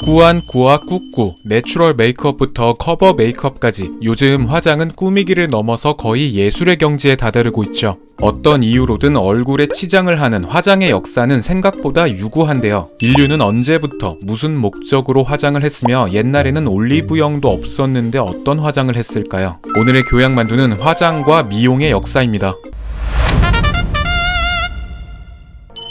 꾸안꾸와 꾸꾸, 내추럴 메이크업부터 커버 메이크업까지 요즘 화장은 꾸미기를 넘어서 거의 예술의 경지에 다다르고 있죠. 어떤 이유로든 얼굴에 치장을 하는 화장의 역사는 생각보다 유구한데요. 인류는 언제부터 무슨 목적으로 화장을 했으며 옛날에는 올리브영도 없었는데 어떤 화장을 했을까요? 오늘의 교양만두는 화장과 미용의 역사입니다.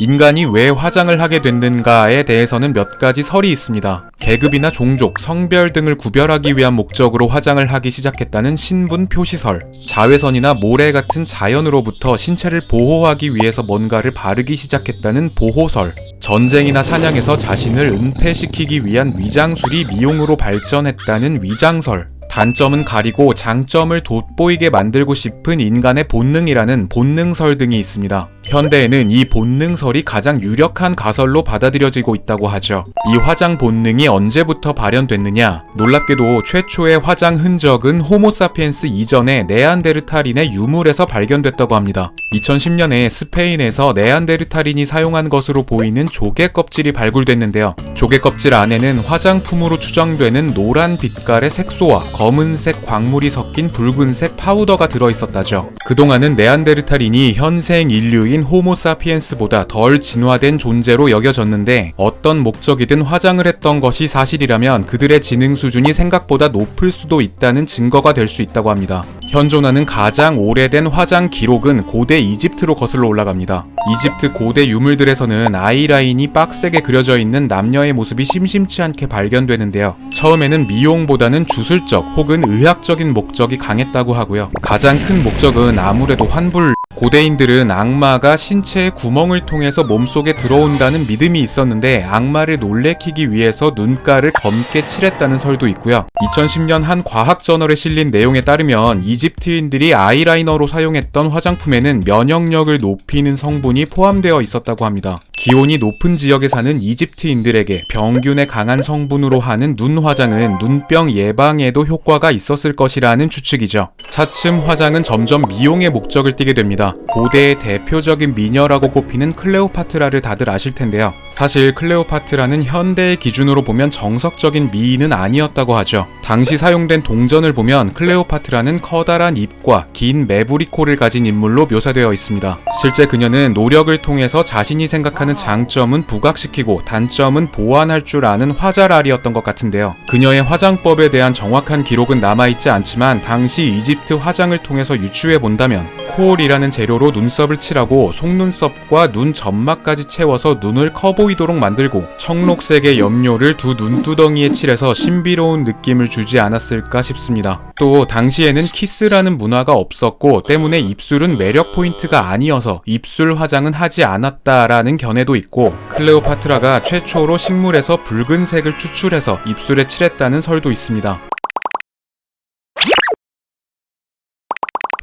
인간이 왜 화장을 하게 됐는가에 대해서는 몇 가지 설이 있습니다. 계급이나 종족, 성별 등을 구별하기 위한 목적으로 화장을 하기 시작했다는 신분 표시설, 자외선이나 모래 같은 자연으로부터 신체를 보호하기 위해서 뭔가를 바르기 시작했다는 보호설, 전쟁이나 사냥에서 자신을 은폐시키기 위한 위장술이 미용으로 발전했다는 위장설, 단점은 가리고 장점을 돋보이게 만들고 싶은 인간의 본능이라는 본능설 등이 있습니다. 현대에는 이 본능설이 가장 유력한 가설로 받아들여지고 있다고 하죠. 이 화장 본능이 언제부터 발현됐느냐? 놀랍게도 최초의 화장 흔적은 호모사피엔스 이전의 네안데르탈인의 유물에서 발견됐다고 합니다. 2010년에 스페인에서 네안데르탈인이 사용한 것으로 보이는 조개 껍질이 발굴됐는데요. 조개 껍질 안에는 화장품으로 추정되는 노란 빛깔의 색소와 검은색 광물이 섞인 붉은색 파우더가 들어있었다죠. 그동안은 네안데르탈인이 현생 인류인 호모사피엔스보다 덜 진화된 존재로 여겨졌는데 어떤 목적이든 화장을 했던 것이 사실이라면 그들의 지능 수준이 생각보다 높을 수도 있다는 증거가 될 수 있다고 합니다. 현존하는 가장 오래된 화장 기록은 고대 이집트로 거슬러 올라갑니다. 이집트 고대 유물들에서는 아이라인이 빡세게 그려져 있는 남녀의 모습이 심심치 않게 발견되는데요. 처음에는 미용보다는 주술적 혹은 의학적인 목적이 강했다고 하고요. 가장 큰 목적은 아무래도 환불. 고대인들은 악마가 신체의 구멍을 통해서 몸속에 들어온다는 믿음이 있었는데 악마를 놀래키기 위해서 눈가를 검게 칠했다는 설도 있고요. 2010년 한 과학 저널에 실린 내용에 따르면 이집트인들이 아이라이너로 사용했던 화장품에는 면역력을 높이는 성분이 포함되어 있었다고 합니다. 기온이 높은 지역에 사는 이집트인들에게 병균에 강한 성분으로 하는 눈 화장은 눈병 예방에도 효과가 있었을 것이라는 추측이죠. 차츰 화장은 점점 미용의 목적을 띠게 됩니다. 고대의 대표적인 미녀라고 꼽히는 클레오파트라를 다들 아실 텐데요. 사실 클레오파트라는 현대의 기준으로 보면 정석적인 미인은 아니었다고 하죠. 당시 사용된 동전을 보면 클레오파트라는 커다란 입과 긴 매부리 코를 가진 인물로 묘사되어 있습니다. 실제 그녀는 노력을 통해서 자신이 생각하는 장점은 부각시키고 단점은 보완할 줄 아는 화잘알이었던 것 같은데요. 그녀의 화장법에 대한 정확한 기록은 남아있지 않지만 당시 이집트 화장을 통해서 유추해 본다면 코올이라는 재료로 눈썹을 칠하고 속눈썹과 눈 점막까지 채워서 눈을 커 보이도록 만들고 청록색의 염료를 두 눈두덩이에 칠해서 신비로운 느낌을 주지 않았을까 싶습니다. 또 당시에는 키스라는 문화가 없었고 때문에 입술은 매력 포인트가 아니어서 입술 화장은 하지 않았다라는 견해도 있고 클레오파트라가 최초로 식물에서 붉은색을 추출해서 입술에 칠했다는 설도 있습니다.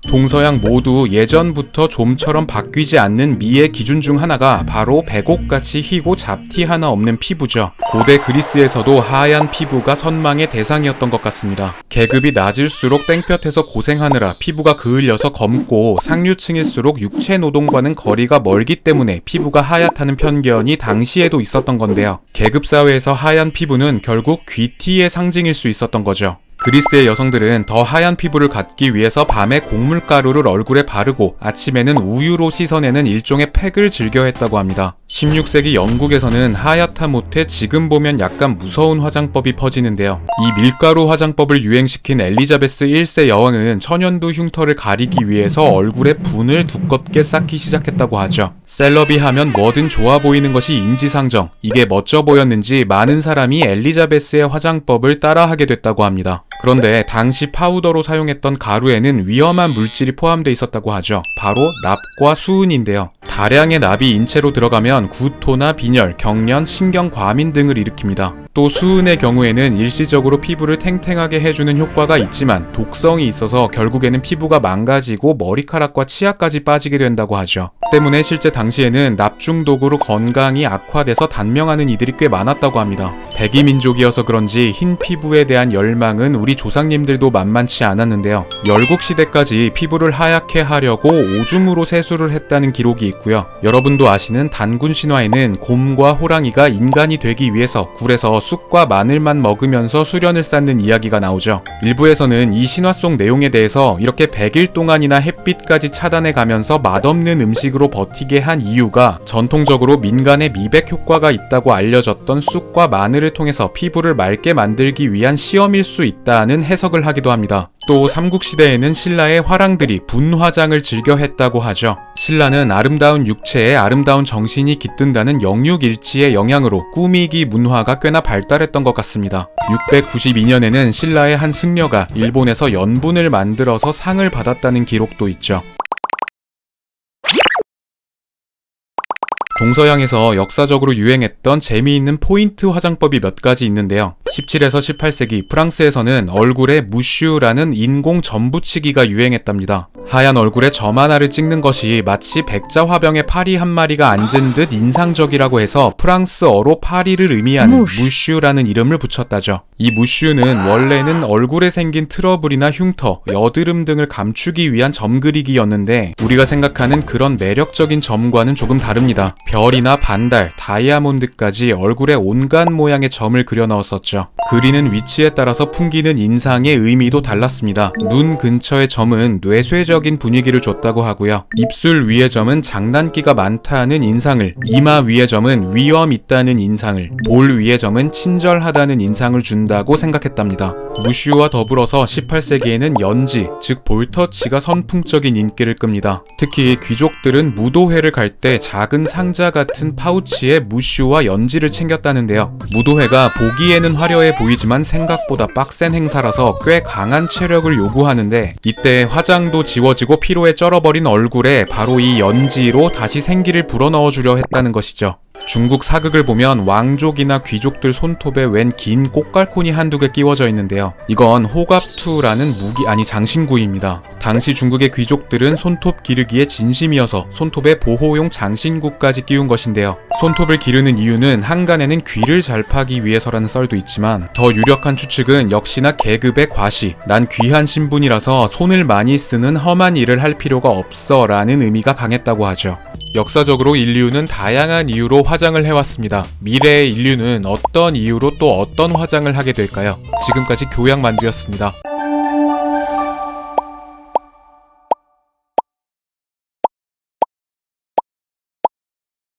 동서양 모두 예전부터 좀처럼 바뀌지 않는 미의 기준 중 하나가 바로 백옥같이 희고 잡티 하나 없는 피부죠. 고대 그리스에서도 하얀 피부가 선망의 대상이었던 것 같습니다. 계급이 낮을수록 땡볕에서 고생하느라 피부가 그을려서 검고 상류층일수록 육체 노동과는 거리가 멀기 때문에 피부가 하얗다는 편견이 당시에도 있었던 건데요. 계급사회에서 하얀 피부는 결국 귀티의 상징일 수 있었던 거죠. 그리스의 여성들은 더 하얀 피부를 갖기 위해서 밤에 곡물가루를 얼굴에 바르고 아침에는 우유로 씻어내는 일종의 팩을 즐겨 했다고 합니다. 16세기 영국에서는 하얗다 못해 지금 보면 약간 무서운 화장법이 퍼지는데요. 이 밀가루 화장법을 유행시킨 엘리자베스 1세 여왕은 천연두 흉터를 가리기 위해서 얼굴에 분을 두껍게 쌓기 시작했다고 하죠. 셀럽이 하면 뭐든 좋아 보이는 것이 인지상정, 이게 멋져 보였는지 많은 사람이 엘리자베스의 화장법을 따라하게 됐다고 합니다. 그런데 당시 파우더로 사용했던 가루에는 위험한 물질이 포함되어 있었다고 하죠. 바로 납과 수은인데요. 다량의 납이 인체로 들어가면 구토나 빈혈, 경련, 신경과민 등을 일으킵니다. 또 수은의 경우에는 일시적으로 피부를 탱탱하게 해주는 효과가 있지만 독성이 있어서 결국에는 피부가 망가지고 머리카락과 치아까지 빠지게 된다고 하죠. 때문에 실제 당시에는 납 중독으로 건강이 악화돼서 단명하는 이들이 꽤 많았다고 합니다. 백이민족이어서 그런지 흰 피부에 대한 열망은 우리 조상님들도 만만치 않았는데요. 열국시대까지 피부를 하얗게 하려고 오줌으로 세수를 했다는 기록이 있고요. 여러분도 아시는 단군 신화에는 곰과 호랑이가 인간이 되기 위해서 굴에서 쑥과 마늘만 먹으면서 수련을 쌓는 이야기가 나오죠. 일부에서는 이 신화 속 내용에 대해서 이렇게 100일 동안이나 햇빛까지 차단해 가면서 맛없는 음식으로 버티게 한 이유가 전통적으로 민간에 미백 효과가 있다고 알려졌던 쑥과 마늘을 통해서 피부를 맑게 만들기 위한 시험일 수 있다는 해석을 하기도 합니다. 또 삼국시대에는 신라의 화랑들이 분화장을 즐겨 했다고 하죠. 신라는 아름다운 육체에 아름다운 정신이 깃든다는 영육일치의 영향으로 꾸미기 문화가 꽤나 발달했던 것 같습니다. 692년에는 신라의 한 승려가 일본에서 연분을 만들어서 상을 받았다는 기록도 있죠. 동서양에서 역사적으로 유행했던 재미있는 포인트 화장법이 몇 가지 있는데요. 17에서 18세기 프랑스에서는 얼굴에 무슈라는 인공 점 붙이기가 유행했답니다. 하얀 얼굴에 점 하나를 찍는 것이 마치 백자화병에 파리 한 마리가 앉은 듯 인상적이라고 해서 프랑스어로 파리를 의미하는 무슈라는 이름을 붙였다죠. 이 무슈는 원래는 얼굴에 생긴 트러블이나 흉터, 여드름 등을 감추기 위한 점 그리기였는데 우리가 생각하는 그런 매력적인 점과는 조금 다릅니다. 별이나 반달, 다이아몬드까지 얼굴에 온갖 모양의 점을 그려 넣었었죠. 그리는 위치에 따라서 풍기는 인상의 의미도 달랐습니다. 눈 근처의 점은 뇌쇄적인 분위기를 줬다고 하고요. 입술 위의 점은 장난기가 많다는 인상을, 이마 위의 점은 위험 있다는 인상을, 볼 위의 점은 친절하다는 인상을 준다고 생각했답니다. 무슈와 더불어서 18세기에는 연지, 즉 볼터치가 선풍적인 인기를 끕니다. 특히 귀족들은 무도회를 갈 때 작은 상자 같은 파우치에 무슈와 연지를 챙겼다는데요. 무도회가 보기에는 화려해 보이지만 생각보다 빡센 행사라서 꽤 강한 체력을 요구하는데 이때 화장도 지워지고 피로에 쩔어버린 얼굴에 바로 이 연지로 다시 생기를 불어넣어 주려 했다는 것이죠. 중국 사극을 보면 왕족이나 귀족들 손톱에 웬 긴 꽃갈콘이 한두 개 끼워져 있는데요. 이건 호갑투라는 장신구입니다. 당시 중국의 귀족들은 손톱 기르기에 진심이어서 손톱에 보호용 장신구까지 끼운 것인데요. 손톱을 기르는 이유는 한간에는 귀를 잘 파기 위해서라는 썰도 있지만 더 유력한 추측은 역시나 계급의 과시, 난 귀한 신분이라서 손을 많이 쓰는 험한 일을 할 필요가 없어 라는 의미가 강했다고 하죠. 역사적으로 인류는 다양한 이유로 화장을 해왔습니다. 미래의 인류는 어떤 이유로 또 어떤 화장을 하게 될까요? 지금까지 교양만두였습니다.